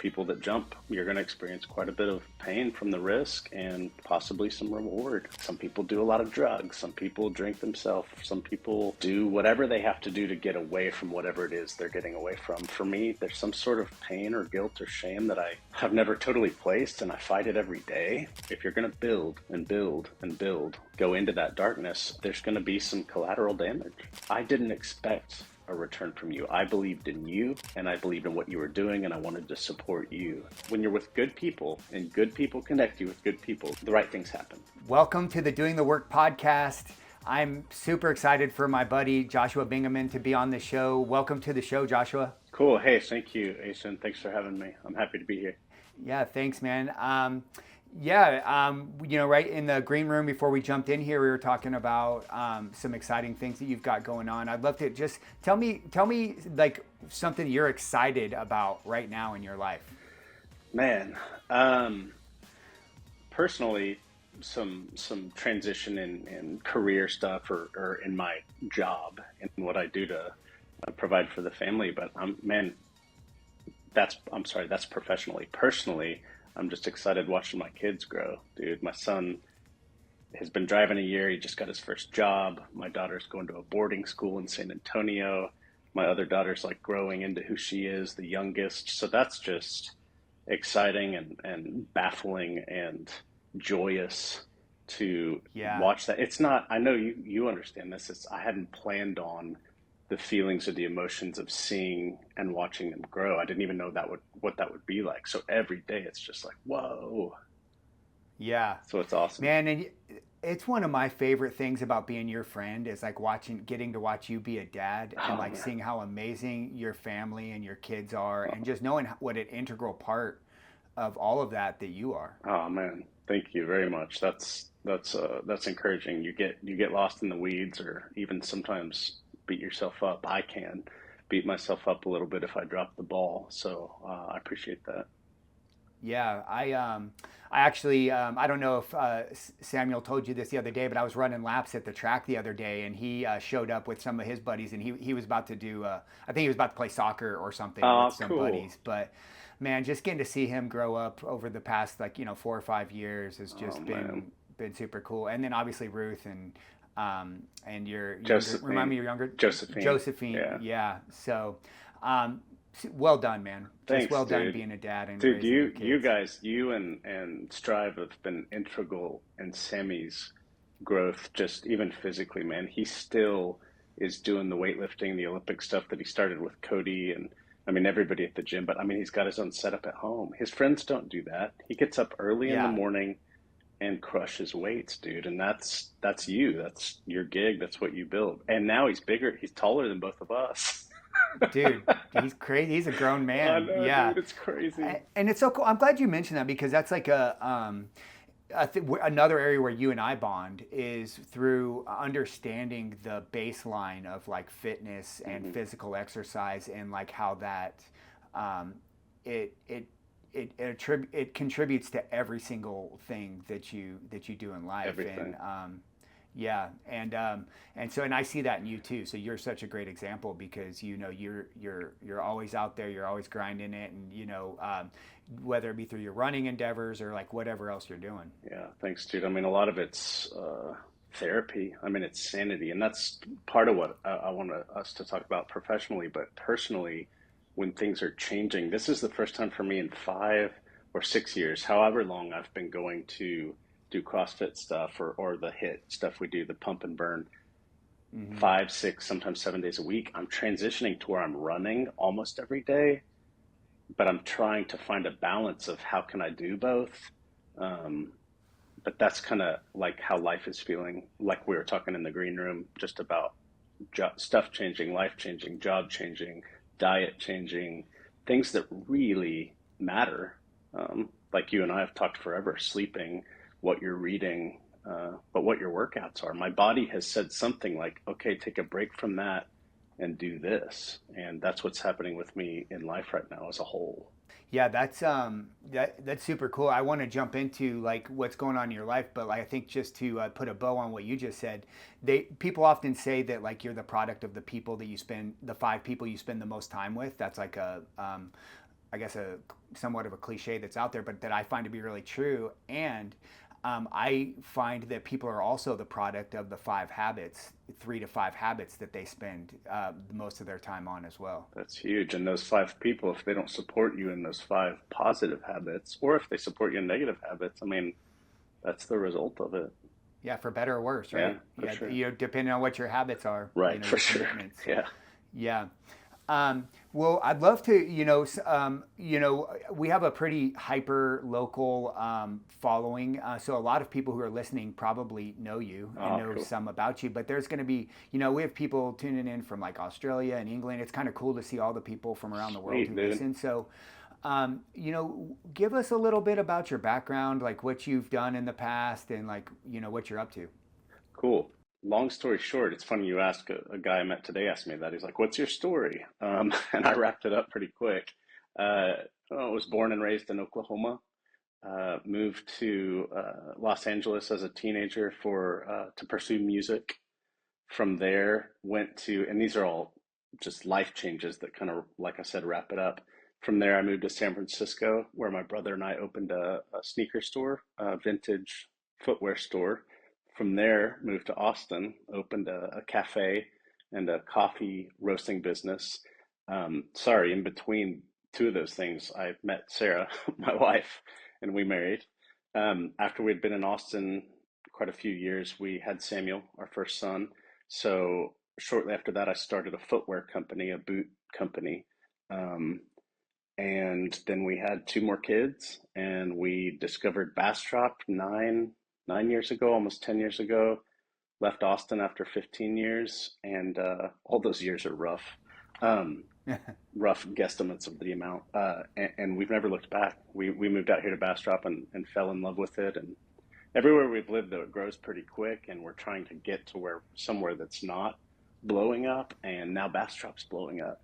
people that jump, you're going to experience quite a bit of pain from the risk and possibly some reward. Some people do a lot of drugs. Some people drink themselves. Some people do whatever they have to do to get away from whatever it is they're getting away from. For me, there's some sort of pain or guilt or shame that I have never totally placed, and I fight it every day. If you're going to build and build and build, go into that darkness, there's going to be some collateral damage. I didn't expect a return from you. I believed in you, and I believed in what you were doing, and I wanted to support you. When you're with good people and good people connect you with good people, the right things happen. Welcome to the Doing the Work podcast. I'm super excited for my buddy Joshua Bingaman to be on the show. Welcome to the show, Joshua. Cool. Hey, thank you, Asen. Thanks for having me. I'm happy to be here. Yeah, thanks, man. Right in the green room before we jumped in here, we were talking about some exciting things that you've got going on. I'd love to just tell me like something you're excited about right now in your life. Man, personally, some transition in career stuff or in my job and what I do to provide for the family. But that's professionally. Personally, I'm just excited watching my kids grow, dude. My son has been driving a year. He just got his first job. My daughter's going to a boarding school in San Antonio. My other daughter's like growing into who she is, the youngest. So that's just exciting and baffling and joyous to watch that. It's not, I know you understand this. I hadn't planned on the feelings or the emotions of seeing and watching them grow. I didn't even know what that would be like. So every day it's just like, whoa. Yeah. So it's awesome. Man, and it's one of my favorite things about being your friend is like getting to watch you be a dad and seeing how amazing your family and your kids are and just knowing what an integral part of all of that you are. Oh man, thank you very much. That's encouraging. You get lost in the weeds or even sometimes beat yourself up. I can beat myself up a little bit if I drop the ball. So I appreciate that. Yeah, I actually, I don't know if Samuel told you this the other day, but I was running laps at the track the other day, and he showed up with some of his buddies, and he was about to do, I think he was about to play soccer or something with some buddies. But man, just getting to see him grow up over the past 4 or 5 years has just been super cool. And then obviously Ruth and your remind me your younger Josephine. Yeah. So well done, man. Thanks, just well dude. done being a dad and dude, you guys and Strive have been integral in Sammy's growth, just even physically, man. He still is doing the weightlifting, the Olympic stuff that he started with Cody and everybody at the gym, but he's got his own setup at home. His friends don't do that. He gets up early in the morning and crushes weights, dude. And that's you. That's your gig. That's what you build. And now he's bigger. He's taller than both of us. Dude, he's crazy. He's a grown man. I know, yeah, dude, it's crazy. And it's so cool. I'm glad you mentioned that because that's like another area where you and I bond is through understanding the baseline of like fitness and physical exercise and like how that it contributes to every single thing that you do in life. Everything. And I see that in you too. So you're such a great example because you're always out there, you're always grinding it, and whether it be through your running endeavors or like whatever else you're doing. Yeah, thanks, dude. A lot of it's therapy. It's sanity, and that's part of what I want us to talk about professionally, but personally. When things are changing, this is the first time for me in 5 or 6 years, however long I've been going to do CrossFit stuff or the HIIT stuff we do, the pump and burn, 5, 6, sometimes 7 days a week. I'm transitioning to where I'm running almost every day, but I'm trying to find a balance of how can I do both. But that's kind of like how life is feeling, like we were talking in the green room, just about stuff changing, life changing, job changing, diet changing, things that really matter. Like you and I have talked forever, sleeping, what you're reading, but what your workouts are. My body has said something like, okay, take a break from that and do this. And that's what's happening with me in life right now as a whole. Yeah, that's super cool. I want to jump into like what's going on in your life, but I think just to put a bow on what you just said, people often say that like you're the product of the 5 people you spend the most time with. That's like I guess a somewhat of a cliche that's out there, but that I find to be really true. And I find that people are also the product of the 5 habits, 3 to 5 habits that they spend most of their time on as well. That's huge. And those 5 people, if they don't support you in those 5 positive habits, or if they support you in negative habits, I mean, that's the result of it. Yeah, for better or worse, Yeah, right? for Yeah, sure. depending on what your habits are, Right, for your sure. commitments. Yeah. Yeah. Well, I'd love to, we have a pretty hyper local following. So a lot of people who are listening probably know you and Oh, know cool. some about you. But there's going to be, we have people tuning in from like Australia and England. It's kind of cool to see all the people from around the world Sweet, who dude. listen. So, give us a little bit about your background, like what you've done in the past and like, what you're up to. Cool. Long story short, it's funny you ask. A guy I met today asked me that. He's like, "What's your story?" And I wrapped it up pretty quick. I was born and raised in Oklahoma. Moved to Los Angeles as a teenager for to pursue music. From there, went to, and these are all just life changes that kind of, like I said, wrap it up. From there, I moved to San Francisco, where my brother and I opened a sneaker store, a vintage footwear store. From there, moved to Austin, opened a cafe and a coffee roasting business. Sorry, in between two of those things, I met Sarah, my wife, and we married. After we'd been in Austin quite a few years, we had Samuel, our first son. So shortly after that, I started a footwear company, a boot company. Um, and then we had 2 more kids, and we discovered Bastrop nine years ago, almost 10 years ago. Left Austin after 15 years, and all those years are rough. Um, Rough guesstimates of the amount, and we've never looked back. We moved out here to Bastrop and fell in love with it, and everywhere we've lived, though, it grows pretty quick, and we're trying to get to where somewhere that's not blowing up, and now Bastrop's blowing up.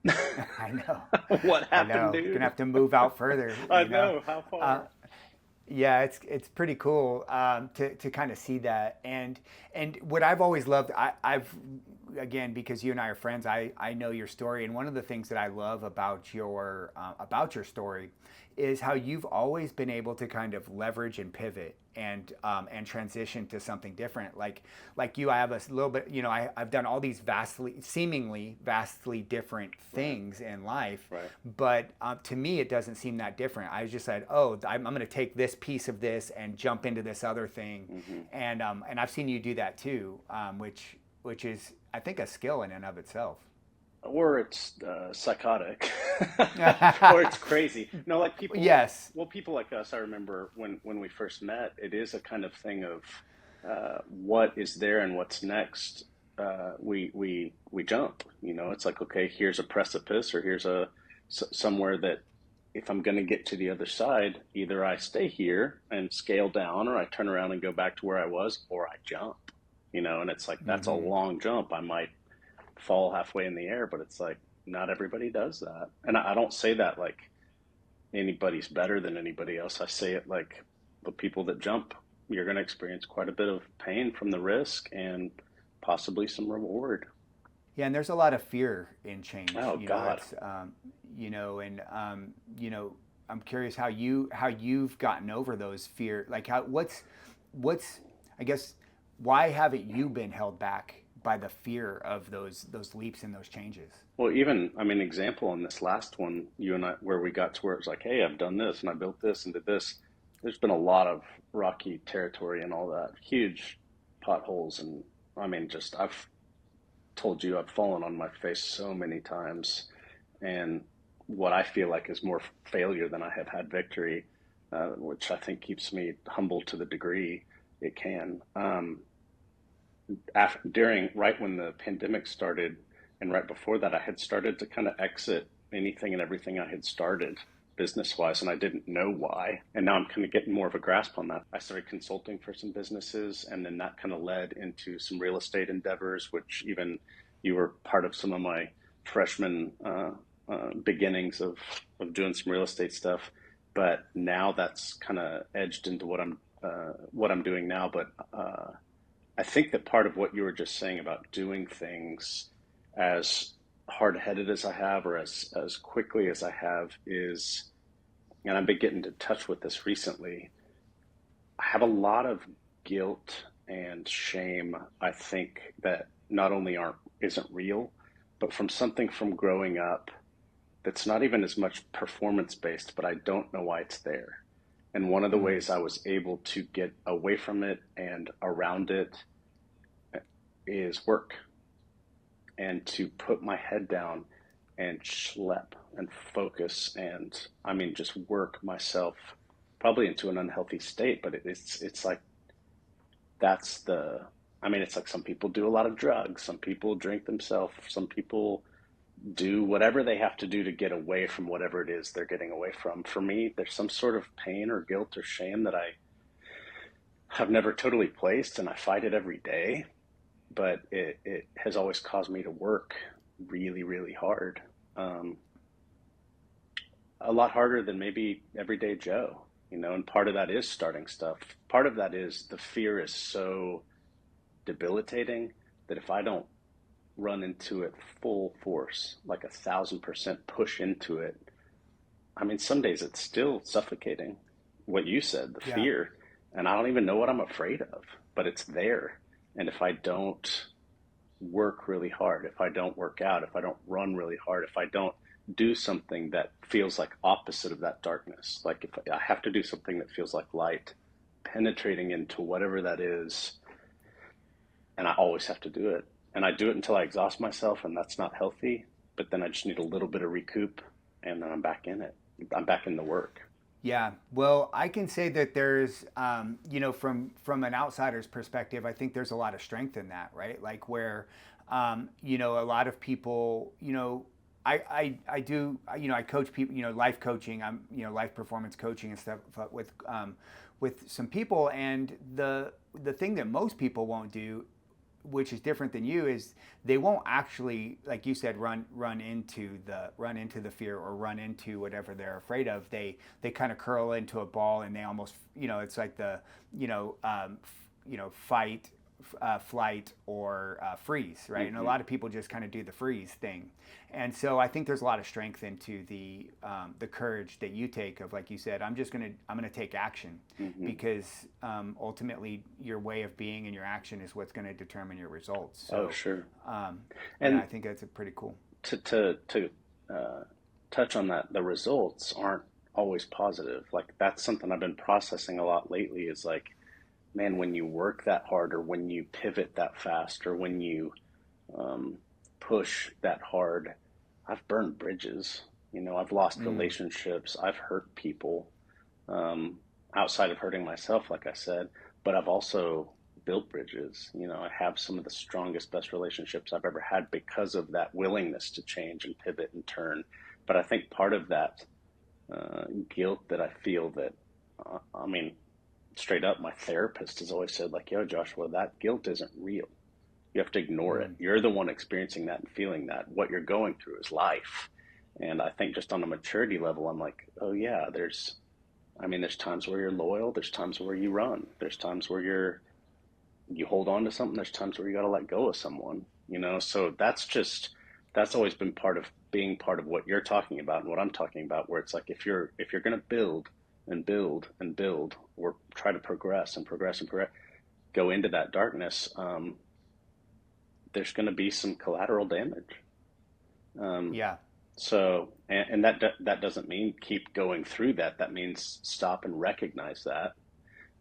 I know. What I happened, know. Gonna dude? have to move out further, I know. How Uh, far? Yeah, it's pretty cool to kind of see that, and what I've always loved, I've again because you and I are friends, I know your story, and one of the things that I love about your story is how you've always been able to kind of leverage and pivot and transition to something different. Like you, I have a little bit, I've done all these seemingly vastly different Right, things in life, right. but to me, it doesn't seem that different. I just said, oh, I'm going to take this piece of this and jump into this other thing, Hmm. and I've seen you do that too, which is I think a skill in and of itself. Or it's psychotic, or it's crazy. No, like people, Yes. well, people like us. I remember when we first met. It is a kind of thing of what is there and what's next. We jump. It's like, okay, here's a precipice, or here's somewhere that if I'm going to get to the other side, either I stay here and scale down, or I turn around and go back to where I was, or I jump. And it's like that's a Mm-hmm. long jump. I might fall halfway in the air, but it's like not everybody does that. And I don't say that like anybody's better than anybody else. I say it like the people that jump, you're going to experience quite a bit of pain from the risk and possibly some reward. Yeah, and there's a lot of fear in change. Oh God. It's and I'm curious how you've gotten over those fear. Like what's I guess why haven't you been held back by the fear of those leaps and those changes? Well, even, I mean, example on this last one, you and I, where we got to where it was like, hey, I've done this and I built this and did this. There's been a lot of rocky territory and all that, huge potholes. And I mean, just, I've told you I've fallen on my face so many times. And what I feel like is more failure than I have had victory, which I think keeps me humble to the degree it can. During right when the pandemic started, and right before that, I had started to kind of exit anything and everything I had started business wise, and I didn't know why. And now I'm kind of getting more of a grasp on that. I started consulting for some businesses, and then that kind of led into some real estate endeavors, which even you were part of some of my freshman beginnings of doing some real estate stuff. But now that's kind of edged into what I'm doing now. But I think that part of what you were just saying about doing things as hard headed as I have, or as quickly as I have, is and I've been getting in touch with this recently. I have a lot of guilt and shame, I think, that not only aren't isn't real, but from something from growing up that's not even as much performance based, but I don't know why it's there. And one of the Mm. ways I was able to get away from it and around it is work, and to put my head down and schlep and focus and I mean just work myself probably into an unhealthy state, but it's like that's the I mean it's like some people do a lot of drugs, some people drink themselves, some people do whatever they have to do to get away from whatever it is they're getting away from. For me, there's some sort of pain or guilt or shame that I have never totally placed, and I fight it every day, but it has always caused me to work really, really hard. Um, a lot harder than maybe everyday Joe, and part of that is starting stuff. Part of that is the fear is so debilitating that if I don't run into it full force, like 1,000% push into it, I mean, some days it's still suffocating. What you said, the Yeah. fear, and I don't even know what I'm afraid of, but it's there. And if I don't work really hard, if I don't work out, if I don't run really hard, if I don't do something that feels like opposite of that darkness, like if I have to do something that feels like light, penetrating into whatever that is, and I always have to do it. And I do it until I exhaust myself, and that's not healthy. But then I just need a little bit of recoup, and then I'm back in it. I'm back in the work. Yeah, well, I can say that there's, from an outsider's perspective, I think there's a lot of strength in that, right? Like where, a lot of people, I do, I coach people, life coaching, life performance coaching and stuff with some people, and the thing that most people won't do, which is different than you, is they won't actually, like you said, run into the fear or run into whatever they're afraid of. They kind of curl into a ball, and they almost, it's like the fight, flight, or freeze, right? And a Mm-hmm. lot of people just kind of do the freeze thing. And so I think there's a lot of strength into the courage that you take of, like you said, I'm gonna take action, Mm-hmm. because ultimately your way of being and your action is what's going to determine your results. Oh, So sure. yeah, And I think that's a pretty cool. to touch on that, the results aren't always positive. Like that's something I've been processing a lot lately. Is like, man, when you work that hard, or when you pivot that fast, or when you um, push that hard, I've burned bridges. I've lost Mm, relationships. I've hurt people, um, outside of hurting myself, like I said. But I've also built bridges. I have some of the strongest, best relationships I've ever had because of that willingness to change and pivot and turn. But I think part of that guilt that I feel that, I mean, straight up, my therapist has always said, like, yo, Joshua, that guilt isn't real. You have to ignore it. mm, You're the one experiencing that and feeling that. What you're going through is life. And I think just on a maturity level, I'm like, oh, yeah, there's times where you're loyal. There's times where you run. There's times where you hold on to something. There's times where you got to let go of someone. So that's always been part of being part of what you're talking about and what I'm talking about, where it's like if you're going to build and build and build, or try to progress and progress and progress, go into that darkness, there's going to be some collateral damage. Um, yeah, and that doesn't mean keep going through that. That means stop and recognize that,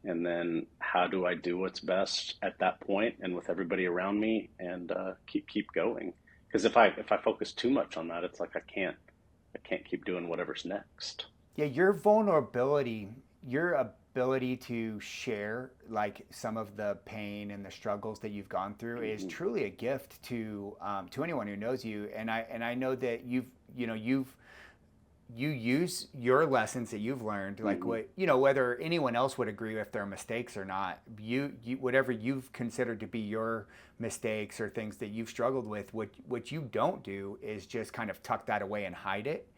and then how do I do what's best at that point and with everybody around me, and keep going. Because if I focus too much on that, it's like I can't keep doing whatever's next. yeah. Your ability to share like some of the pain and the struggles that you've gone through is Hmm. truly a gift to anyone who knows you. And I know that you use your lessons that you've learned, like Hmm. what whether anyone else would agree if they're mistakes or not, you whatever you've considered to be your mistakes or things that you've struggled with, what you don't do is just kind of tuck that away and hide it.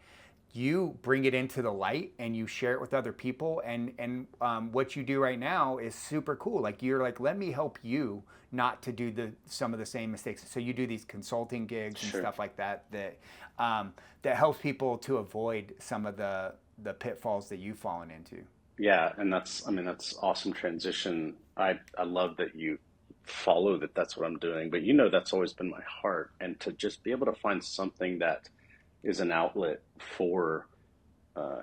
You bring it into the light and you share it with other people, and what you do right now is super cool. Like you're like, let me help you not to do some of the same mistakes. So you do these consulting gigs and Sure. stuff like that that helps people to avoid some of the pitfalls that you've fallen into. Yeah, and that's awesome transition. I love that you follow that that's what I'm doing, but that's always been my heart, and to just be able to find something that is an outlet for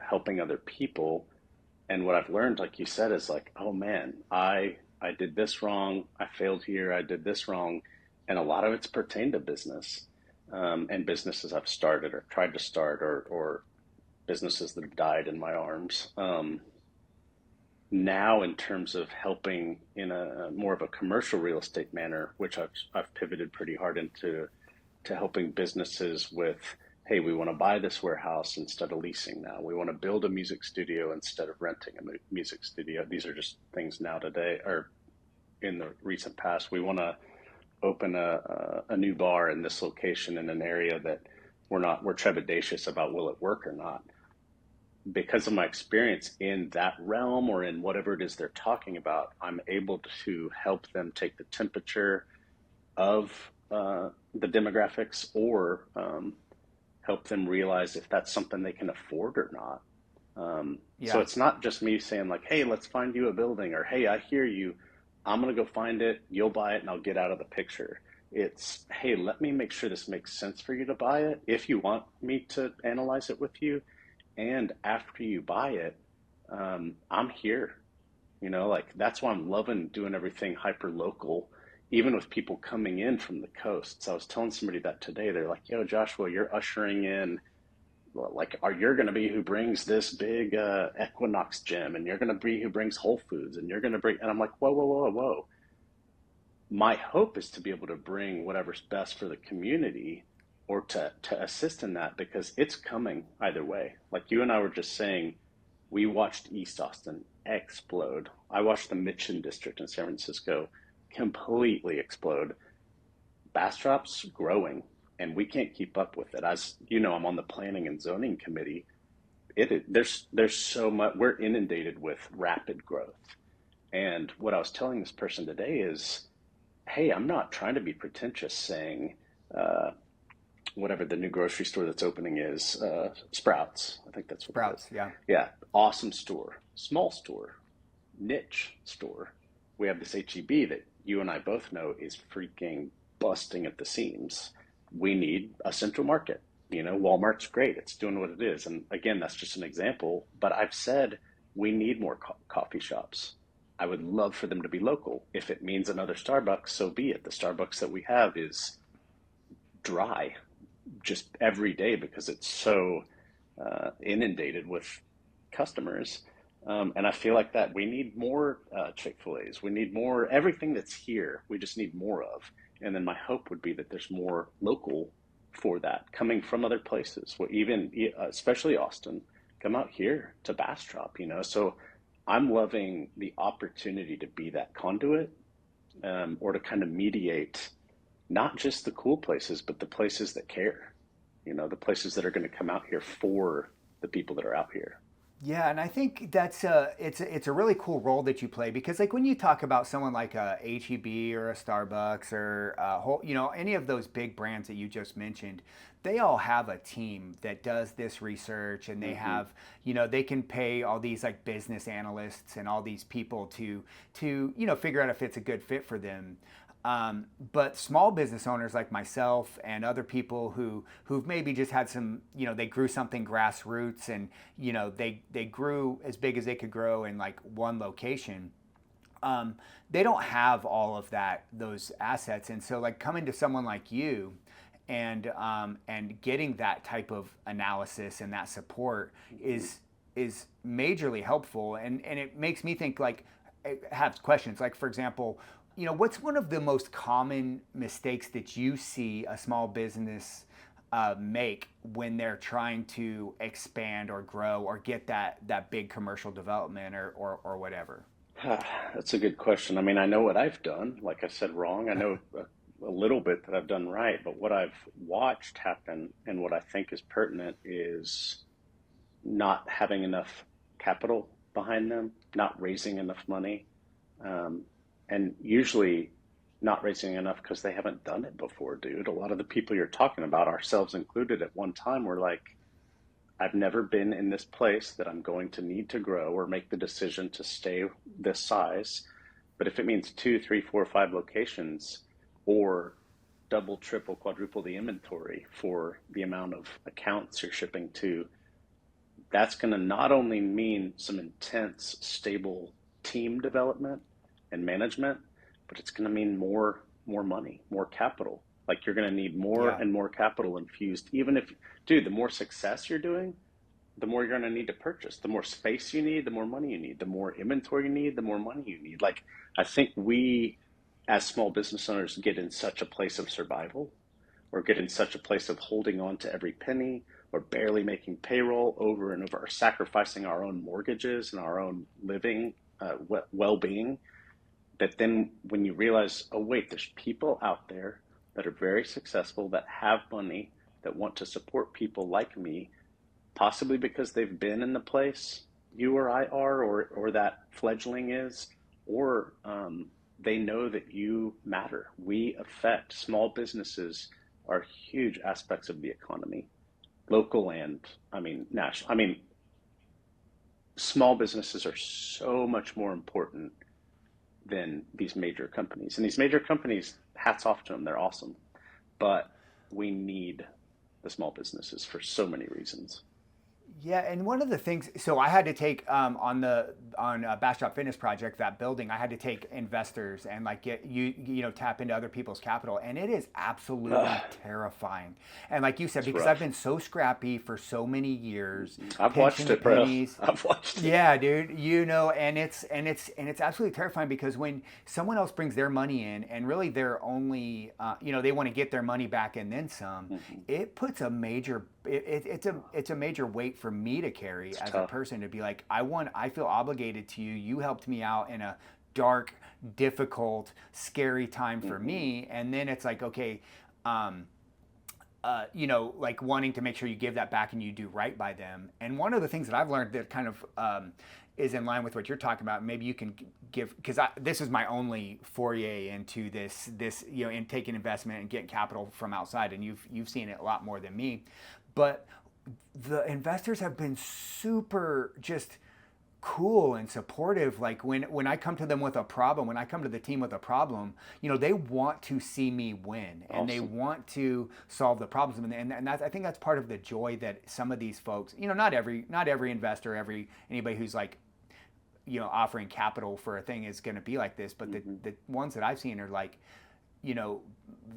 helping other people. And what I've learned, like you said, is like, oh man, I did this wrong, I failed here, I did this wrong, and a lot of it's pertained to business, and businesses I've started or tried to start, or businesses that have died in my arms. Now, in terms of helping in a more of a commercial real estate manner, which I've pivoted pretty hard into, to helping businesses with, hey, we want to buy this warehouse instead of leasing now. We want to build a music studio instead of renting a music studio. These are just things now today, or in the recent past. We want to open a new bar in this location in an area that we're trepidatious about, will it work or not. Because of my experience in that realm, or in whatever it is they're talking about, I'm able to help them take the temperature of the demographics, or help them realize if that's something they can afford or not. So Yeah. it's not just me saying like, hey, let's find you a building, or hey, I hear you, I'm going to go find it, you'll buy it, and I'll get out of the picture. It's, hey, let me make sure this makes sense for you to buy it if you want me to analyze it with you. And after you buy it, I'm here. Like that's why I'm loving doing everything hyper local, even with people coming in from the coasts. I was telling somebody that today. They're like, yo, Joshua, you're ushering in, like, you're going to be who brings this big Equinox gym, and you're going to be who brings Whole Foods, and you're going to bring, and I'm like, whoa, whoa, whoa, whoa. My hope is to be able to bring whatever's best for the community, or to assist in that, because it's coming either way. Like you and I were just saying, we watched East Austin explode. I watched the Mission District in San Francisco completely explode. Bastrop's growing, and we can't keep up with it. As you know, I'm on the planning and zoning committee. There's so much. We're inundated with rapid growth. And what I was telling this person today is, hey, I'm not trying to be pretentious saying whatever the new grocery store that's opening is, Sprouts. I think that's what it is. Sprouts. Yeah. Yeah, awesome store, small store, niche store. We have this HEB that you and I both know is freaking busting at the seams. We need a central market. Walmart's great. It's doing what it is. And again, that's just an example. But I've said we need more coffee shops. I would love for them to be local. If it means another Starbucks, so be it. The Starbucks that we have is dry just every day because it's so inundated with customers. And I feel like that we need more Chick-fil-A's. We need more, everything that's here, we just need more of. And then my hope would be that there's more local for that coming from other places. Well, even especially Austin, come out here to Bastrop, So I'm loving the opportunity to be that conduit, or to kind of mediate not just the cool places, but the places that care, the places that are going to come out here for the people that are out here. Yeah, and I think that's it's a really cool role that you play, because like when you talk about someone like a HEB or a Starbucks or any of those big brands that you just mentioned, they all have a team that does this research, and they Mm-hmm. have, they can pay all these like business analysts and all these people to figure out if it's a good fit for them. But small business owners like myself and other people who've maybe just had some, they grew something grassroots, and they grew as big as they could grow in like one location. They don't have all of those assets, and so like coming to someone like you and getting that type of analysis and that support is majorly helpful, and it makes me think, like, have questions like, for example, what's one of the most common mistakes that you see a small business make when they're trying to expand or grow or get that big commercial development or whatever? That's a good question. I mean, I know what I've done. Like I said, wrong. I know a little bit that I've done right, but what I've watched happen and what I think is pertinent is not having enough capital behind them, not raising enough money, and usually not raising enough because they haven't done it before, dude. A lot of the people you're talking about, ourselves included, at one time were like, I've never been in this place that I'm going to need to grow or make the decision to stay this size. But if it means two, three, four, five locations, or double, triple, quadruple the inventory for the amount of accounts you're shipping to, that's going to not only mean some intense, stable team development and management, but it's going to mean more money, more capital. Like you're going to need more Yeah. and more capital infused. Even if, dude, the more success you're doing, the more you're going to need to purchase. The more space you need, the more money you need. The more inventory you need, the more money you need. Like I think we, as small business owners, get in such a place of survival, or get in such a place of holding on to every penny, or barely making payroll over and over, or sacrificing our own mortgages and our own living well-being, that then when you realize, oh wait, there's people out there that are very successful, that have money, that want to support people like me, possibly because they've been in the place you or I are, or that fledgling is, or they know that you matter. We affect, small businesses are huge aspects of the economy, local and, I mean, national. I mean, small businesses are so much more important than these major companies. And these major companies, hats off to them, they're awesome. But we need the small businesses for so many reasons. Yeah, and one of the things, so I had to take on Bastrop Fitness Project, that building, I had to take investors and like get you know tap into other people's capital, and it is absolutely Ugh, terrifying. And like you said, it's because I've rough. been so scrappy for so many years, I've watched pinching the it, bro. pennies. I've watched it. Yeah, dude, you know, and it's absolutely terrifying because when someone else brings their money in and really they're only, you know, they want to get their money back and then some, Mm-hmm. it puts a major, it's a major weight for me to carry It's as a tough. person to be like, I feel obligated to you. You helped me out in a dark, difficult, scary time for Mm-hmm. me, and then it's like, okay. Um, you know, like wanting to make sure you give that back and you do right by them. And one of the things that I've learned that kind of is in line with what you're talking about, maybe you can give, because this is my only foray into this, you know, in taking investment and getting capital from outside, and you've seen it a lot more than me, but the investors have been super just cool and supportive. Like when I come to them with a problem, when I come to the team with a problem, you know, they want to see me win and they Awesome. want to solve the problems. And that's, I think that's part of the joy that some of these folks, you know, not every investor, anybody who's like, you know, offering capital for a thing is going to be like this, but Mm-hmm. the ones that I've seen are like, you know,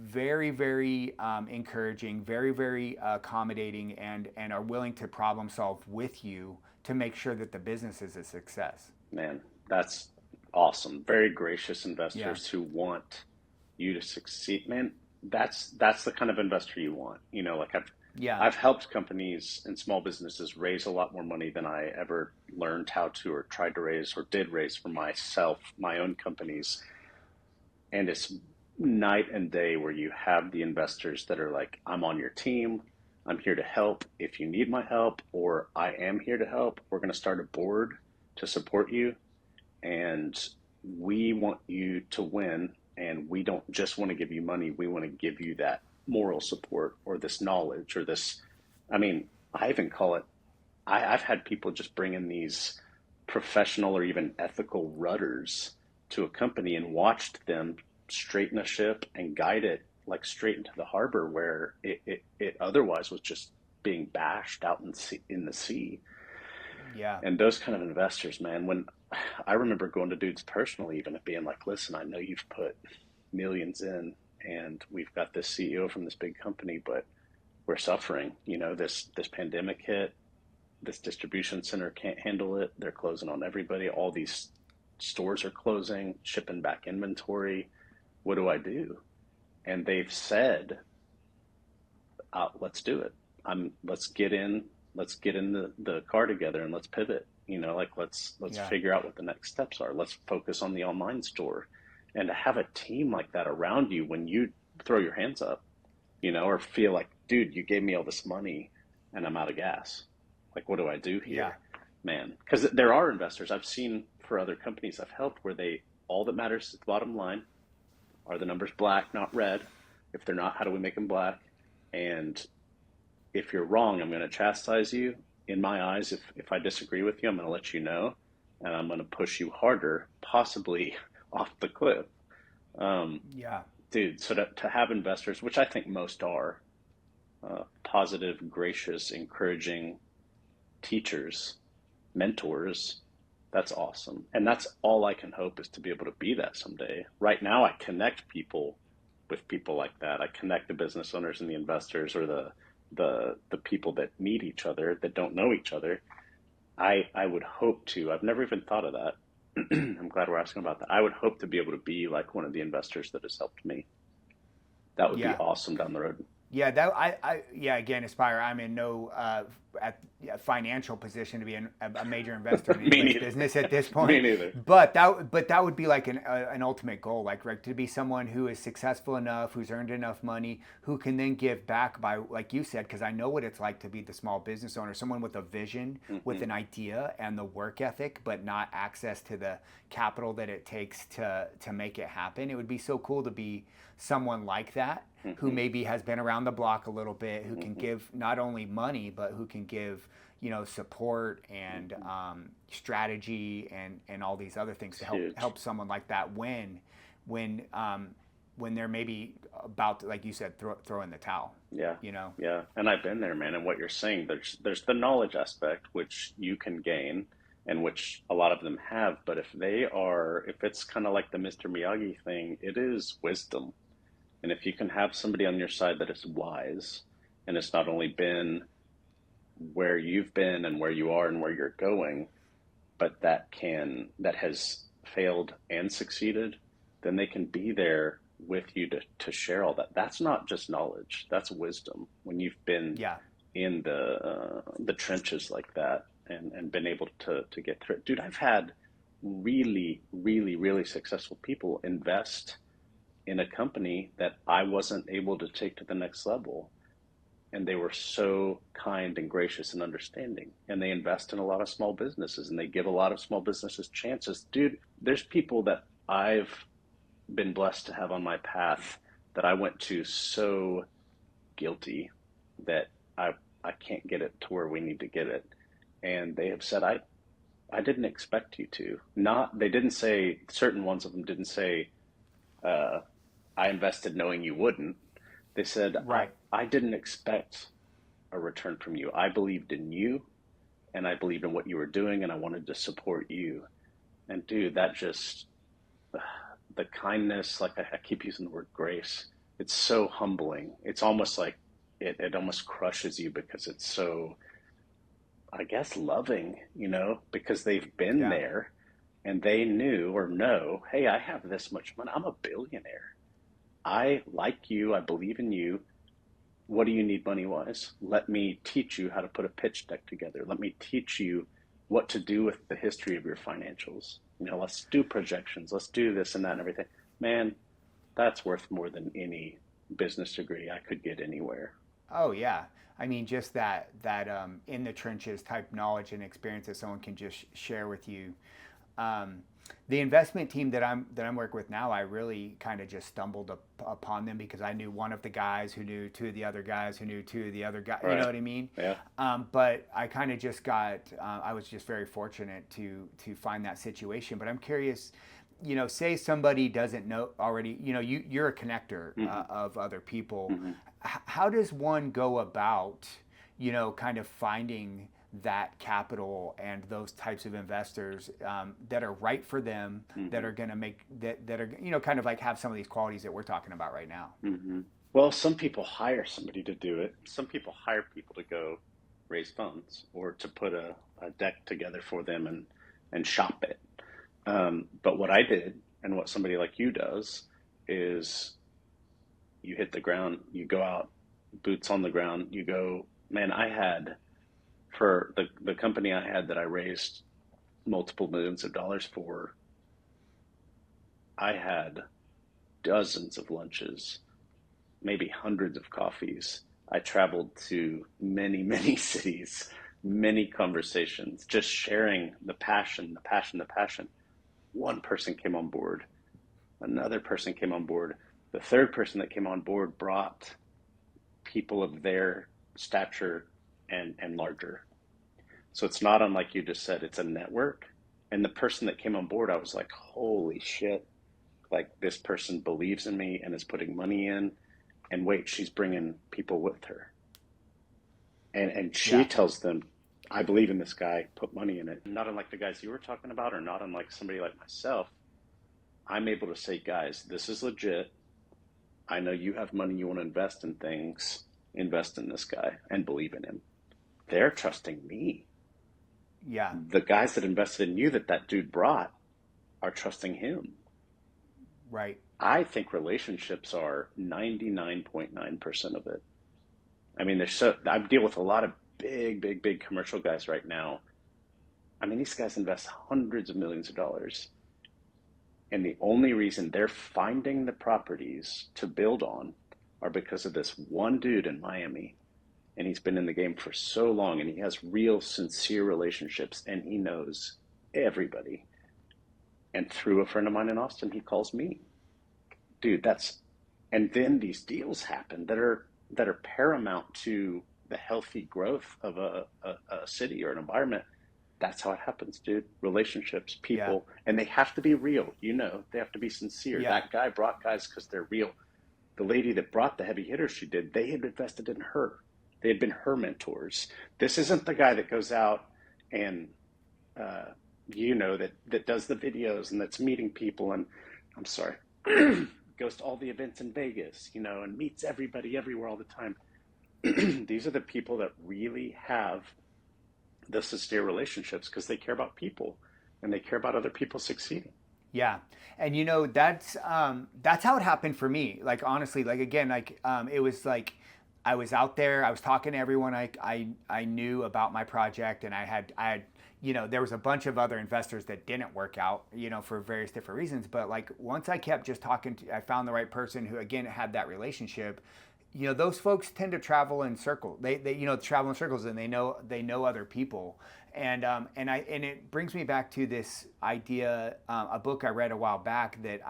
very, very encouraging, very, very accommodating, and are willing to problem solve with you to make sure that the business is a success. Man, that's awesome. Very gracious Yeah, investors who want you to succeed. Man, that's the kind of investor you want. You know, like yeah, I've helped companies and small businesses raise a lot more money than I ever learned how to or tried to raise or did raise for myself, my own companies. And it's night and day where you have the investors that are like, I'm on your team. I'm here to help if you need my help, or I am here to help. We're going to start a board to support you, and we want you to win. And we don't just want to give you money, we want to give you that moral support or this knowledge or this. I mean, I even call it, I've had people just bring in these professional or even ethical rudders to a company and watched them straighten a ship and guide it like straight into the harbor where it otherwise was just being bashed out in the sea. yeah, And those kind of investors, man, when I remember going to dudes personally, even at being like, listen, I know you've put millions in and we've got this CEO from this big company, but we're suffering. You know, this pandemic hit, this distribution center can't handle it. They're closing on everybody. All these stores are closing, shipping back inventory. What do I do? And they've said, let's do it. Let's get in the car together and let's pivot. You know, like let's yeah, figure out what the next steps are. Let's focus on the online store. And to have a team like that around you when you throw your hands up, you know, or feel like, dude, you gave me all this money and I'm out of gas. Like, what do I do yeah, here? Man, because there are investors I've seen for other companies I've helped where all that matters is the bottom line. Are the numbers black, not red? If they're not, how do we make them black? And if you're wrong, I'm going to chastise you. in my eyes, if I disagree with you, I'm going to let you know, and I'm going to push you harder, possibly off the cliff. Um, Yeah. Dude, so to have investors, which I think most are, positive, gracious, encouraging teachers, mentors, that's awesome. And that's all I can hope is to be able to be that someday. Right now, I connect people with people like that. I connect the business owners and the investors, or the people that meet each other that don't know each other. I would hope to. I've never even thought of that. I'm glad we're asking about that. I would hope to be able to be like one of the investors that has helped me. That would be Yeah. awesome down the road. Yeah, that yeah. Again, Aspire. I'm in no financial position to be a major investor in Me anybody's neither. business at this Me point. neither. But that would be like an ultimate goal, like right, to be someone who is successful enough, who's earned enough money, who can then give back by, like you said, because I know what it's like to be the small business owner, someone with a vision, with Hmm. an idea, and the work ethic, but not access to the capital that it takes to make it happen. It would be so cool to be someone like that, who Hmm. maybe has been around the block a little bit, who can Hmm. give not only money, but who can give, support and Hmm. strategy and all these other things It's to help huge. help someone like that when when they're maybe about to, like you said, throw in the towel. Yeah. You know. Yeah. And I've been there, man. And what you're saying, there's the knowledge aspect which you can gain and which a lot of them have, but if it's kind of like the Mr. Miyagi thing, it is wisdom. And if you can have somebody on your side that is wise, and it's not only been where you've been and where you are and where you're going, but that has failed and succeeded, then they can be there with you to share all that. That's not just knowledge, that's wisdom. When you've been Yeah. in the trenches like that, and been able to get through it. Dude, I've had really, really, really successful people invest in a company that I wasn't able to take to the next level. And they were so kind and gracious and understanding. And they invest in a lot of small businesses, and they give a lot of small businesses chances. Dude, there's people that I've been blessed to have on my path that I went to so guilty that I can't get it to where we need to get it. And they have said, I didn't expect you to. Not, they didn't say, certain ones of them didn't say, uh, I invested knowing you wouldn't. They said, Right. I didn't expect a return from you. I believed in you, and I believed in what you were doing, and I wanted to support you. And dude, that just, the kindness, like I keep using the word grace, it's so humbling. It's almost like it almost crushes you because it's so, I guess, loving, because they've been Yeah. there and they knew or know, hey, I have this much money. I'm a billionaire. I like you. I believe in you. What do you need money wise? Let me teach you how to put a pitch deck together. Let me teach you what to do with the history of your financials. Let's do projections. Let's do this and that and everything. Man, that's worth more than any business degree I could get anywhere. Oh yeah. I mean, just that in the trenches type knowledge and experience that someone can just share with you. Um, the investment team that I'm working with now, I really kind of just stumbled upon them because I knew one of the guys who knew two of the other guys who knew two of the other guys. You know Right. what I mean? Yeah. But I kind of just got. I was just very fortunate to find that situation. But I'm curious. Say somebody doesn't know already. You're a connector Hmm. of other people. Hmm. How does one go about, kind of finding that capital and those types of investors that are right for them, that Hmm. are going to make that are kind of like have some of these qualities that we're talking about right now. Hmm. Well, some people hire somebody to do it. Some people hire people to go raise funds or to put a deck together for them and shop it. But what I did and what somebody like you does is you hit the ground, you go out, boots on the ground, you go, man, I had for the company I had that I raised multiple millions of dollars for, I had dozens of lunches, maybe hundreds of coffees. I traveled to many, many cities, many conversations, just sharing the passion, the passion, the passion. One person came on board, another person came on board. The third person that came on board brought people of their stature and larger. So it's not unlike you just said, it's a network. And the person that came on board, I was like, holy shit, like this person believes in me and is putting money in. And wait, she's bringing people with her. And she Yeah. tells them, I believe in this guy, put money in it. Not unlike the guys you were talking about, or not unlike somebody like myself, I'm able to say, guys, this is legit. I know you have money, you want to invest in things, invest in this guy and believe in him. They're trusting me. Yeah. The guys that invested in you that dude brought are trusting him. Right. I think relationships are 99.9% of it. I mean, I deal with a lot of big commercial guys right now. I mean, these guys invest hundreds of millions of dollars. And the only reason they're finding the properties to build on are because of this one dude in Miami. And he's been in the game for so long, and he has real sincere relationships, and he knows everybody. And through a friend of mine in Austin, he calls me. Dude, and then these deals happen that are paramount to the healthy growth of a city or an environment. That's how it happens, dude. Relationships, Yeah. people, and they have to be real. They have to be sincere. Yeah. That guy brought guys because they're real. The lady that brought the heavy hitters they had invested in her. They had been her mentors. This isn't the guy that goes out and, that does the videos and that's meeting people and, I'm sorry, goes to all the events in Vegas, and meets everybody everywhere all the time. These are the people that really have the sincere relationships because they care about people and they care about other people succeeding. Yeah. And that's how it happened for me. Like honestly, like again, like it was like I was out there, I was talking to everyone I knew about my project, and I had there was a bunch of other investors that didn't work out, for various different reasons. But like once I kept just talking I found the right person who again had that relationship. Those folks tend to travel in circles. They travel in circles, and they know other people. And it brings me back to this idea, a book I read a while back that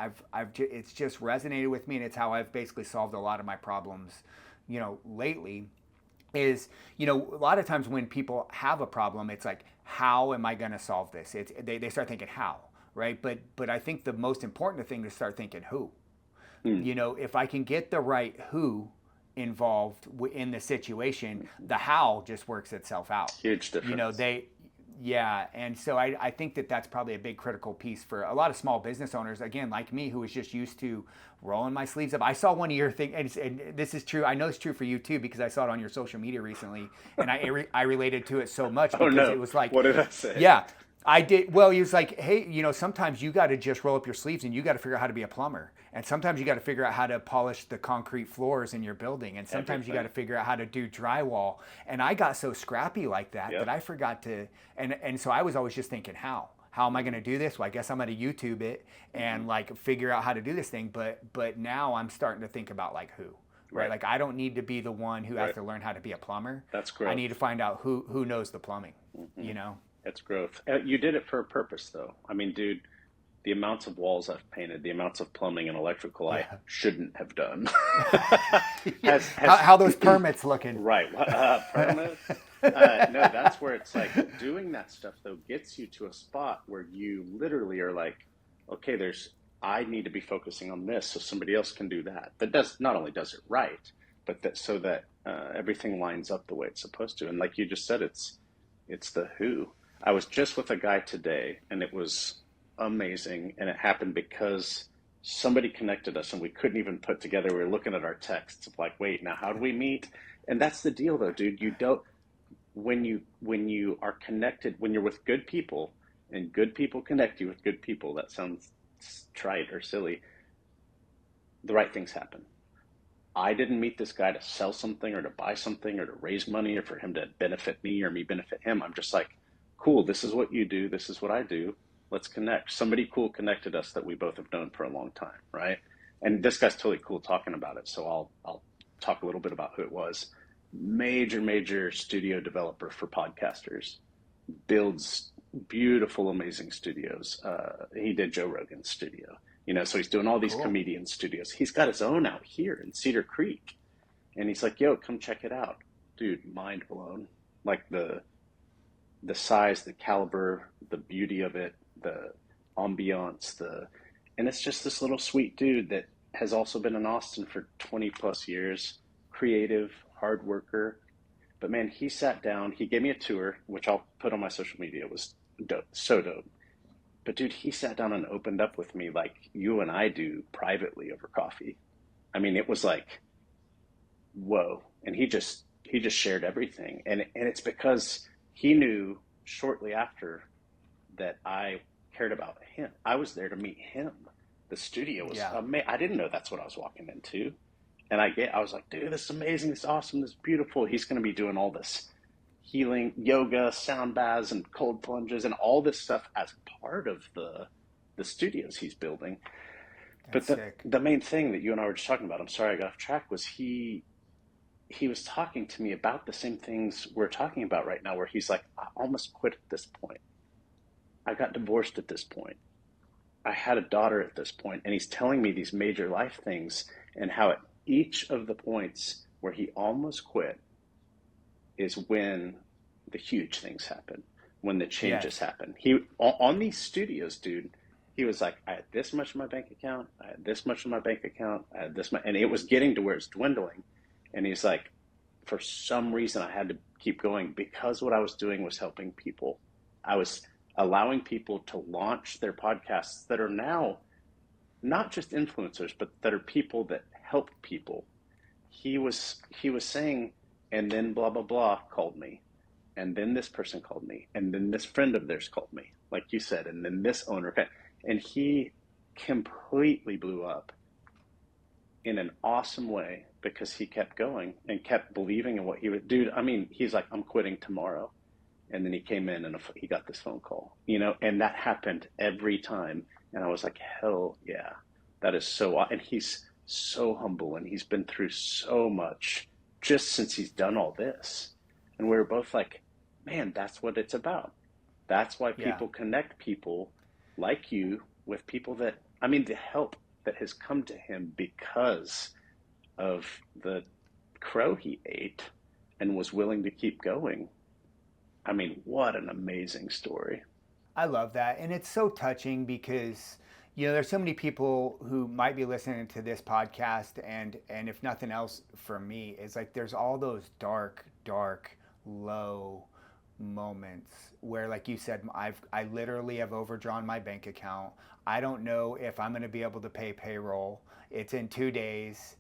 it's just resonated with me, and it's how I've basically solved a lot of my problems, lately. Is a lot of times when people have a problem, it's like, how am I going to solve this? They start thinking how, right? But I think the most important thing is to start thinking who. If I can get the right who involved in the situation, the how just works itself out. Huge difference. And so I think that's probably a big critical piece for a lot of small business owners, again, like me, who is just used to rolling my sleeves up. I saw one of your things, and this is true, I know it's true for you too, because I saw it on your social media recently, and I related to it so much because it was like, what did I say? Yeah, I did. Well, he was like, hey, sometimes you got to just roll up your sleeves and you got to figure out how to be a plumber. And sometimes you got to figure out how to polish the concrete floors in your building. And sometimes you got to figure out how to do drywall. And I got so scrappy like that that I forgot to. And so I was always just thinking, how? How am I going to do this? Well, I guess I'm going to YouTube it and like figure out how to do this thing. But now I'm starting to think about like who. Right? Like I don't need to be the one who has to learn how to be a plumber. That's great. I need to find out who knows the plumbing, It's growth. You did it for a purpose, though. I mean, dude, the amounts of walls I've painted, the amounts of plumbing and electrical I shouldn't have done. How those permits looking? Right. Permits? No, that's where it's like doing that stuff, though, gets you to a spot where you literally are like, okay, I need to be focusing on this so somebody else can do that. That not only does it right, but so that everything lines up the way it's supposed to. And like you just said, it's the who. I was just with a guy today, and it was amazing, and it happened because somebody connected us, and we couldn't even put together. We were looking at our texts of like, wait, now how do we meet? And that's the deal, though, dude. You don't when you are connected, when you're with good people, and good people connect you with good people. That sounds trite or silly. The right things happen. I didn't meet this guy to sell something or to buy something or to raise money or for him to benefit me or me benefit him. I'm just like, cool, this is what you do. This is what I do. Let's connect. Somebody cool connected us that we both have known for a long time, right? And this guy's totally cool talking about it. So I'll talk a little bit about who it was. Major studio developer for podcasters. Builds beautiful, amazing studios. He did Joe Rogan's studio. So he's doing all these comedian studios. He's got his own out here in Cedar Creek. And he's like, yo, come check it out. Dude, mind blown. Like the the size, the caliber, the beauty of it, the ambiance, and it's just this little sweet dude that has also been in Austin for 20 plus years, creative, hard worker. But man, he sat down, he gave me a tour, which I'll put on my social media. It was dope, so dope. But dude, he sat down and opened up with me like you and I do privately over coffee. I mean, it was like, whoa. And he just shared everything. And it's because he knew shortly after that I cared about him. I was there to meet him. The studio was Yeah. amazing. I didn't know that's what I was walking into. And I was like, dude, this is amazing, this is awesome, this is beautiful. He's going to be doing all this healing, yoga, sound baths, and cold plunges, and all this stuff as part of the studios he's building. But That's the sick. the main thing that you and I were just talking about, I'm sorry I got off track, was he was talking to me about the same things we're talking about right now, where he's like, I almost quit at this point. I got divorced at this point. I had a daughter at this point, and he's telling me these major life things and how at each of the points where he almost quit is when the huge things happen, when the changes Yes. happen. He on these studios, dude. He was like, I had this much in my bank account, I had this much in my bank account, I had this much, and it was getting to where it's dwindling. And he's like, for some reason, I had to keep going because what I was doing was helping people. I was allowing people to launch their podcasts that are now not just influencers, but that are people that help people. He was saying, and then blah blah blah called me, and then this person called me, and then this friend of theirs called me, like you said, and then this owner, and he completely blew up in an awesome way because he kept going and kept believing in what he would do. I mean, he's like, I'm quitting tomorrow. And then he came in and he got this phone call, and that happened every time. And I was like, hell yeah, that is so, and he's so humble and he's been through so much just since he's done all this. And we were both like, man, that's what it's about. That's why Yeah. people connect people like you with people that, I mean, the help that has come to him because of the crow he ate and was willing to keep going. I mean, what an amazing story. I love that. And it's so touching because, there's so many people who might be listening to this podcast and if nothing else for me, it's like there's all those dark, dark, low moments where like you said, I literally have overdrawn my bank account. I don't know if I'm going to be able to pay payroll. It's in 2 days.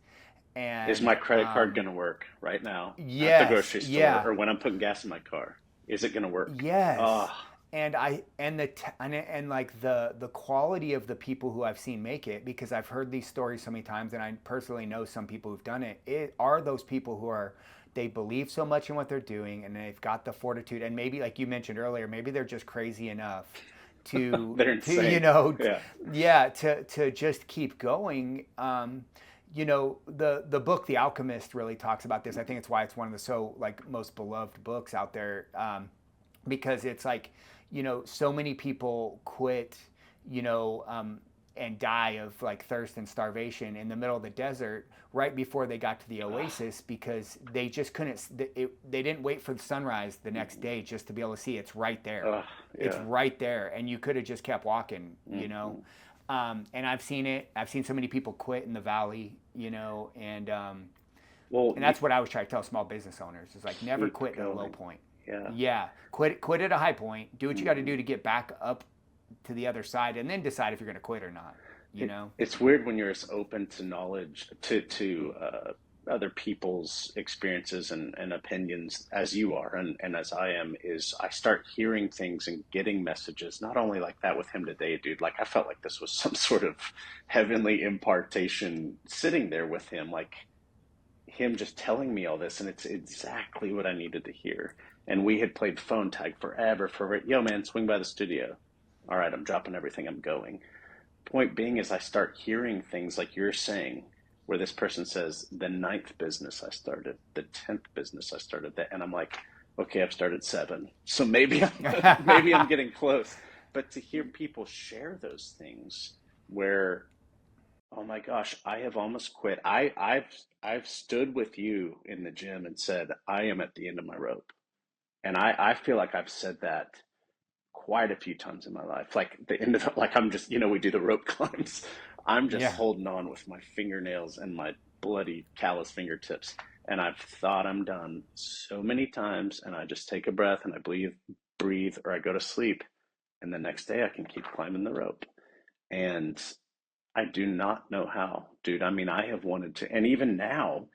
Is And my credit card going to work right now at the yes, grocery store yeah. or when I'm putting gas in my car? Is it going to work? Oh, Yes. And I and the and like the quality of the people who I've seen make it, because I've heard these stories so many times and I personally know some people who've done it. It are those people who are, they believe so much in what they're doing and they've got the fortitude, and maybe like you mentioned earlier, maybe they're just crazy enough to they're to insane. Yeah. yeah, to just keep going. The book The Alchemist really talks about this. I think it's why it's one of the so like most beloved books out there, because it's like, so many people quit, you know, um, and die of like thirst and starvation in the middle of the desert right before they got to the oasis, because they just couldn't, they didn't wait for the sunrise the next day just to be able to see it's right there. Oh, It's yeah. right there. And you could have just kept walking, Hmm. And I've seen it. I've seen so many people quit in the valley, Well, and that's what I always try to tell small business owners is like never keep quit at a low going. point. Yeah. Yeah, quit at a high point. Do what you got to Hmm. do to get back up to the other side, and then decide if you're going to quit or not. You It, know? it's weird when you're as open to knowledge to other people's experiences and opinions as you are and as I am. Is I start hearing things and getting messages not only like that with him today, dude. Like I felt like this was some sort of heavenly impartation sitting there with him, like him just telling me all this, and it's exactly what I needed to hear. And we had played phone tag forever. Yo, man, swing by the studio. All right, I'm dropping everything. I'm going. Point being is I start hearing things like you're saying, where this person says the ninth business I started, the 10th business I started, that, and I'm like, okay, I've started seven, so maybe maybe I'm getting close. But to hear people share those things, where oh my gosh, I have almost quit. I've stood with you in the gym and said I am at the end of my rope, And I feel like I've said that quite a few times in my life. Like the end of like I'm just, we do the rope climbs. I'm just Yeah. holding on with my fingernails and my bloody callous fingertips. And I've thought I'm done so many times, and I just take a breath and I breathe, or I go to sleep, and the next day I can keep climbing the rope. And I do not know how, dude. I mean, I have wanted to, and even now,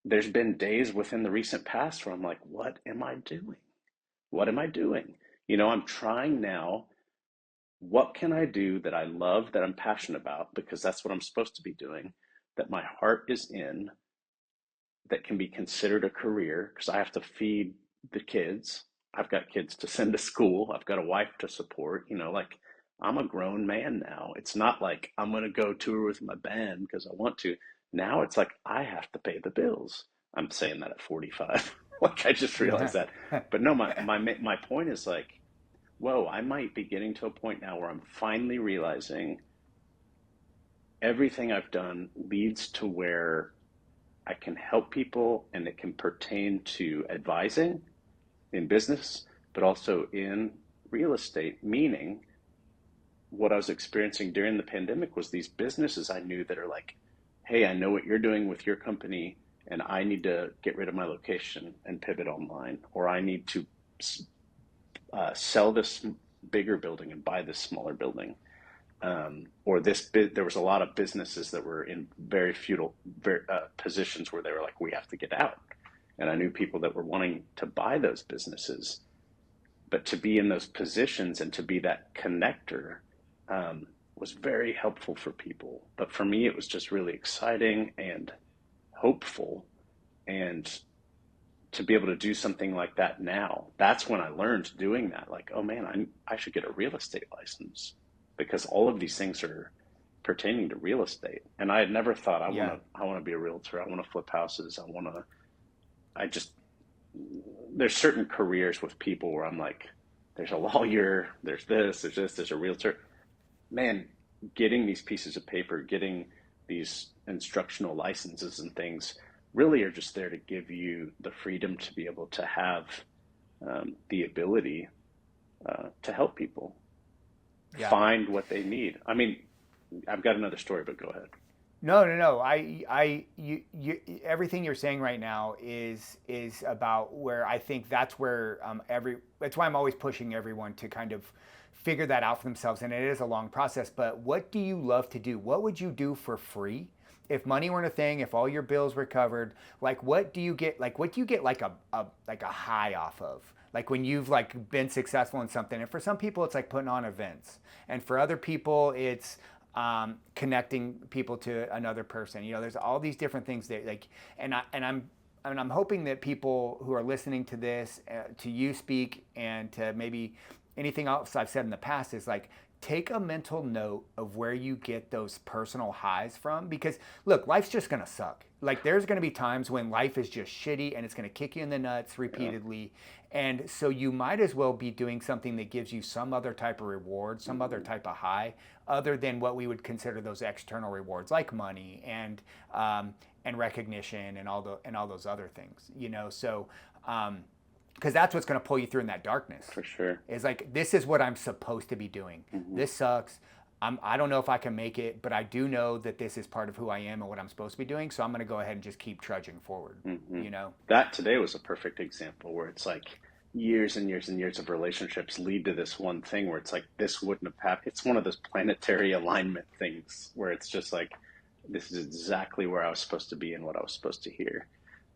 there's been days within the recent past where I'm like, what am I doing? What am I doing? I'm trying now. What can I do that I love, that I'm passionate about, because that's what I'm supposed to be doing, that my heart is in, that can be considered a career, because I have to feed the kids. I've got kids to send to school. I've got a wife to support. Like I'm a grown man now. It's not like I'm going to go tour with my band because I want to. Now it's like I have to pay the bills. I'm saying that at 45. Like I just realized that. But no, my point is like, whoa, I might be getting to a point now where I'm finally realizing everything I've done leads to where I can help people, and it can pertain to advising in business, but also in real estate. Meaning, what I was experiencing during the pandemic was these businesses I knew that are like, hey, I know what you're doing with your company, and I need to get rid of my location and pivot online, or I need to sell this bigger building and buy this smaller building. Or there was a lot of businesses that were in very feudal positions where they were like, we have to get out. And I knew people that were wanting to buy those businesses, but to be in those positions and to be that connector was very helpful for people. But for me, it was just really exciting and hopeful. And to be able to do something like that now, that's when I learned doing that. Like, oh man, I should get a real estate license, because all of these things are pertaining to real estate. And I had never thought Yeah. I want to be a realtor. I want to flip houses. I just, there's certain careers with people where I'm like, there's a lawyer, there's a realtor. Man, getting these pieces of paper, getting these instructional licenses and things really are just there to give you the freedom to be able to have the ability to help people Yeah. find what they need. I mean, I've got another story, but go ahead. No, no, no. Everything you're saying right now is about where I think that's where that's why I'm always pushing everyone to kind of figure that out for themselves. And it is a long process. But what do you love to do? What would you do for free? If money weren't a thing, if all your bills were covered, like what do you get? Like what do you get like a high off of? Like when you've like been successful in something. And for some people, it's like putting on events, and for other people, it's connecting people to another person. There's all these different things that like, and I'm hoping that people who are listening to this, to you speak, and to maybe anything else I've said in the past is like, take a mental note of where you get those personal highs from, because look, life's just going to suck. Like there's going to be times when life is just shitty and it's going to kick you in the nuts Yeah. repeatedly. And so you might as well be doing something that gives you some other type of reward, some other Mm-hmm. type of high, other than what we would consider those external rewards like money and recognition and all those other things. So because that's what's going to pull you through in that darkness. For sure. Is like, this is what I'm supposed to be doing. Mm-hmm. This sucks. I don't know if I can make it, but I do know that this is part of who I am and what I'm supposed to be doing. So I'm going to go ahead and just keep trudging forward. Mm-hmm. You know? That today was a perfect example where it's like years and years and years of relationships lead to this one thing where it's like this wouldn't have happened. It's one of those planetary alignment things where it's just like, this is exactly where I was supposed to be and what I was supposed to hear.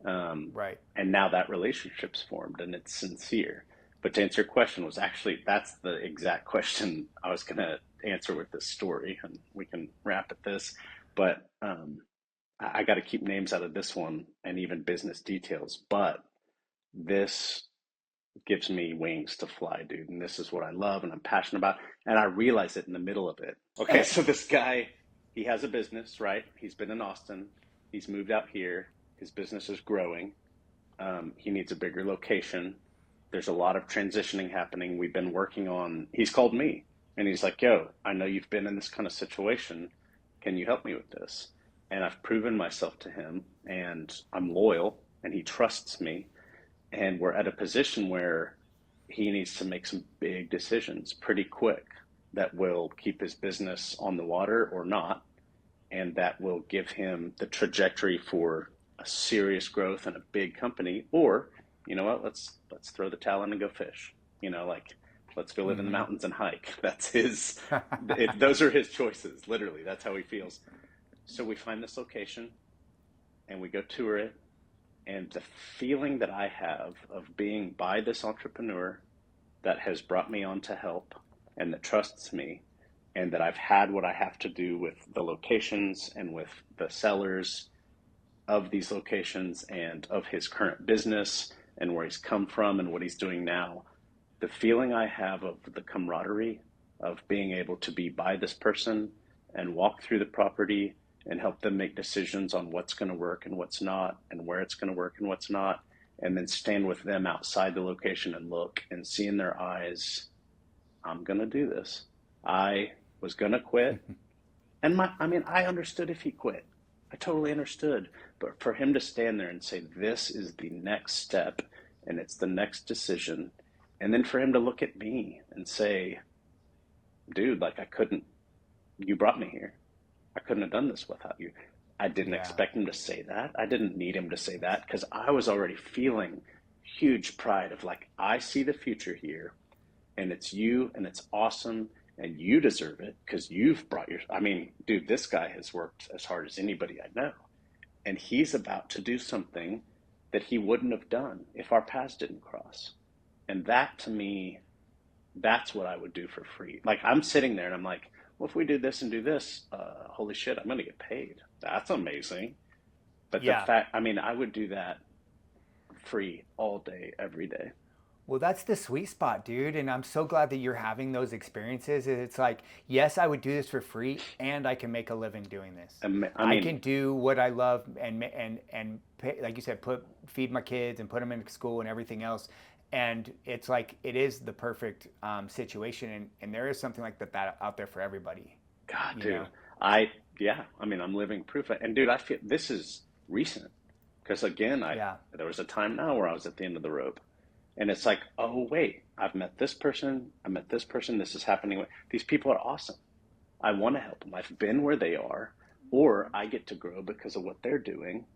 Right. And now that relationship's formed and it's sincere. But to answer your question, was actually, that's the exact question I was going to answer with this story, and we can wrap at this. But I got to keep names out of this one and even business details. But this gives me wings to fly, dude. And this is what I love and I'm passionate about. And I realize it in the middle of it. Okay, so this guy, he has a business, right? He's been in Austin. He's moved out here. His business is growing. He needs a bigger location. There's a lot of transitioning happening. We've been working on, he's called me and he's like, yo, I know you've been in this kind of situation. Can you help me with this? And I've proven myself to him, and I'm loyal and he trusts me. And we're at a position where he needs to make some big decisions pretty quick that will keep his business on the water or not, and that will give him the trajectory for a serious growth and a big company. Or, you know what, let's throw the towel in and go fish. Like, let's go live in the Mm-hmm. mountains and hike. That's his. Those are his choices. Literally, that's how he feels. So we find this location and we go tour it, and the feeling that I have of being by this entrepreneur that has brought me on to help and that trusts me, and that I've had what I have to do with the locations and with the sellers of these locations and of his current business and where he's come from and what he's doing now. The feeling I have of the camaraderie of being able to be by this person and walk through the property and help them make decisions on what's going to work and what's not, and where it's going to work and what's not, and then stand with them outside the location and look and see in their eyes, I'm going to do this. I was going to quit. And I understood if he quit. I totally understood. But for him to stand there and say, this is the next step and it's the next decision. And then for him to look at me and say, dude, like, you brought me here. I couldn't have done this without you. I didn't Yeah. expect him to say that. I didn't need him to say that because I was already feeling huge pride of, like, I see the future here and it's you and it's awesome and you deserve it because you've brought dude, this guy has worked as hard as anybody I know. And he's about to do something that he wouldn't have done if our paths didn't cross. And that, to me, that's what I would do for free. Like, I'm sitting there and I'm like, well, if we do this and do this, holy shit, I'm going to get paid. That's amazing. But the Yeah. fact, I would do that free all day, every day. Well, that's the sweet spot, dude. And I'm so glad that you're having those experiences. It's like, yes, I would do this for free and I can make a living doing this. I I mean, can do what I love and pay, like you said, feed my kids and put them in school and everything else. And it's like, it is the perfect situation. And there is something like that out there for everybody, God, you dude, know? yeah, I'm living proof. And dude, I feel this is recent because again, Yeah. there was a time now where I was at the end of the rope, and it's like, oh wait, I've met this person, I met this person, this is happening. These people are awesome. I want to help them. I've been where they are, or I get to grow because of what they're doing.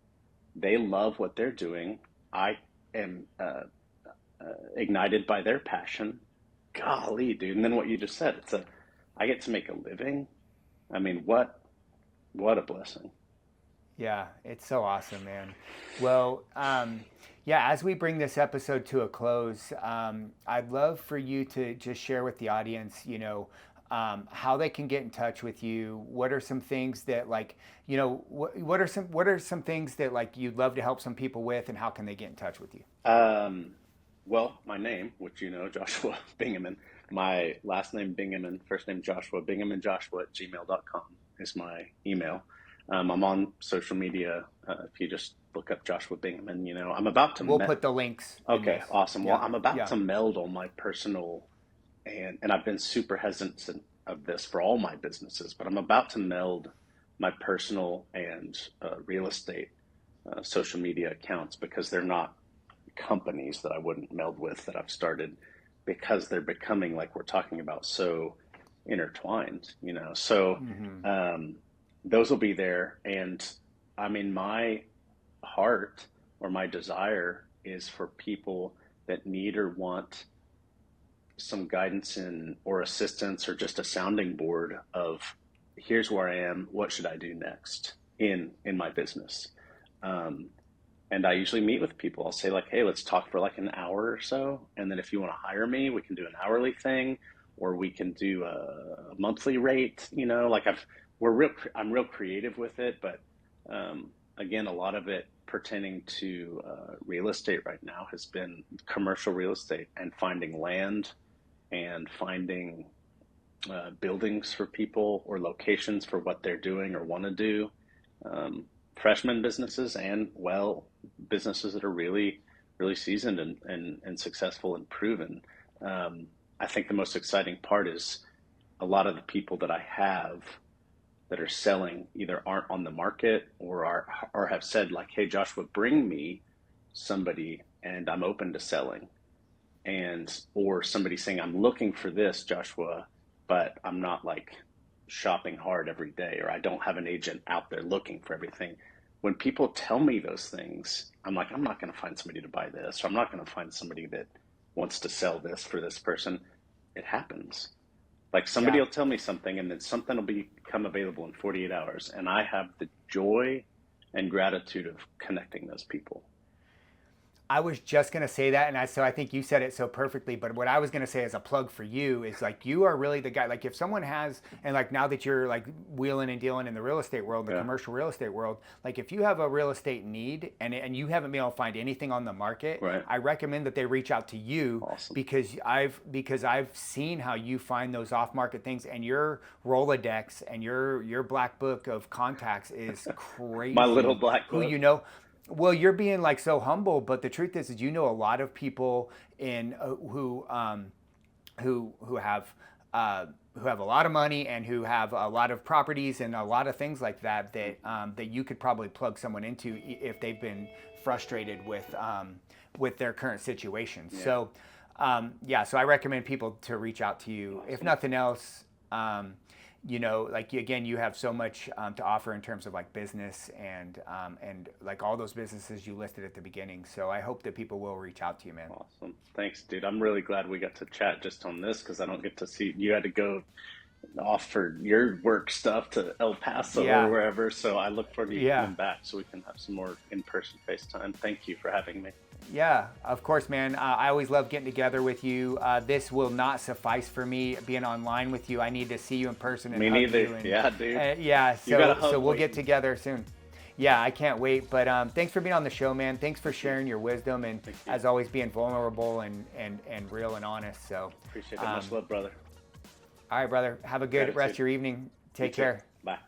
They love what they're doing. I am ignited by their passion. Golly, dude. And then what you just said, I get to make a living. I mean, what a blessing. Yeah, it's so awesome, man. Well, yeah, as we bring this episode to a close, I'd love for you to just share with the audience, how they can get in touch with you. What are some things that, like, what are some things that, like, you'd love to help some people with, and how can they get in touch with you? Um, well, my name, which Joshua Bingaman, my last name Bingaman, first name Joshua, Bingaman Joshua at gmail.com is my email. I'm on social media. If you just look up Joshua Bingaman, I'm about to, We'll put the links in okay, this. awesome. Well, Yeah, I'm about yeah, to meld all my personal, and I've been super hesitant of this for all my businesses, but I'm about to meld my personal and real estate social media accounts because they're not companies that I wouldn't meld with that I've started because they're becoming, like we're talking about, so intertwined, So hmm um, those will be there. And my heart or my desire is for people that need or want some guidance in or assistance or just a sounding board of here's where I am, what should I do next in my business. Um, and I usually meet with people. I'll say, like, hey, let's talk for like an hour or so. And then if you want to hire me, we can do an hourly thing or we can do a monthly rate, like I'm real creative with it. But again, a lot of it pertaining to real estate right now has been commercial real estate and finding land and finding buildings for people or locations for what they're doing or want to do. Freshman businesses and businesses that are really, really seasoned and successful and proven. I think the most exciting part is a lot of the people that I have that are selling either aren't on the market or have said, like, hey, Joshua, bring me somebody and I'm open to selling. And, or somebody saying, I'm looking for this, Joshua, but I'm not like shopping hard every day, or I don't have an agent out there looking for everything. When people tell me those things, I'm like, I'm not going to find somebody to buy this, or I'm not going to find somebody that wants to sell this for this person. It happens. Like somebody Yeah. will tell me something and then something will become available in 48 hours. And I have the joy and gratitude of connecting those people. I was just gonna say that, and so I think you said it so perfectly. But what I was gonna say as a plug for you is like you are really the guy. Like if someone has, and like now that you're like wheeling and dealing in the real estate world, the Yeah. commercial real estate world, like if you have a real estate need and you haven't been able to find anything on the market, Right. I recommend that they reach out to you. Awesome. because I've seen how you find those off market things, and your Rolodex and your black book of contacts is crazy. My little black Who book. you know. Well, you're being like so humble, but the truth is you know a lot of people in who have a lot of money and who have a lot of properties and a lot of things like that that you could probably plug someone into if they've been frustrated with their current situation. Yeah. So so I recommend people to reach out to you. Awesome. If nothing else. You know, like again, you have so much to offer in terms of like business and like all those businesses you listed at the beginning. So I hope that people will reach out to you, man. Awesome. Thanks, dude. I'm really glad we got to chat just on this because I don't get to see you had to go off for your work stuff to El Paso Yeah. or wherever. So I look forward to you Yeah. coming back so we can have some more in-person FaceTime. Thank you for having me. Yeah, of course, man. I always love getting together with you. This will not suffice for me being online with you. I need to see you in person and Me hug neither. you. And, Yeah, dude. yeah. You got a hug So we'll waiting. get together soon. Yeah, I can't wait. But thanks for being on the show, man. Thanks for sharing your wisdom and Thank you. as always being vulnerable and real and honest. So Appreciate it. Much love, brother. all right, brother. Have a good Gratitude. rest of your evening. Take You too. care. Bye.